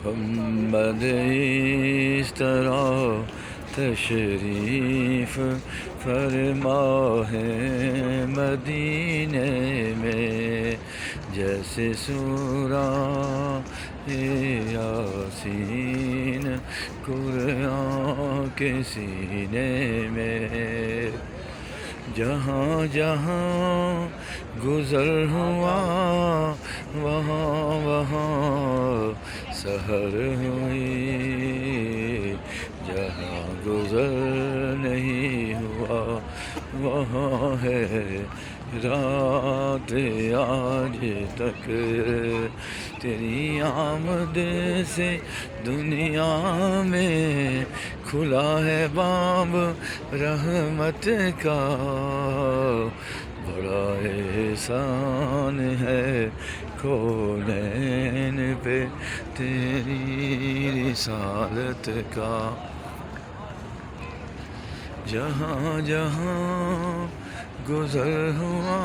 محمد اس طرح تشریف فرما ہے مدینے میں، جیسے سورہ یاسین قرآن کے سینے میں۔ جہاں جہاں گزر ہوا وہاں وہاں سحر ہوئی، جہاں گزر نہیں ہوا وہاں ہے رات آج تک۔ تیری آمد سے دنیا میں کھلا ہے باب رحمت کا، بڑا احسان ہے کونین پہ تیری رسالت کا۔ جہاں جہاں گزر ہوا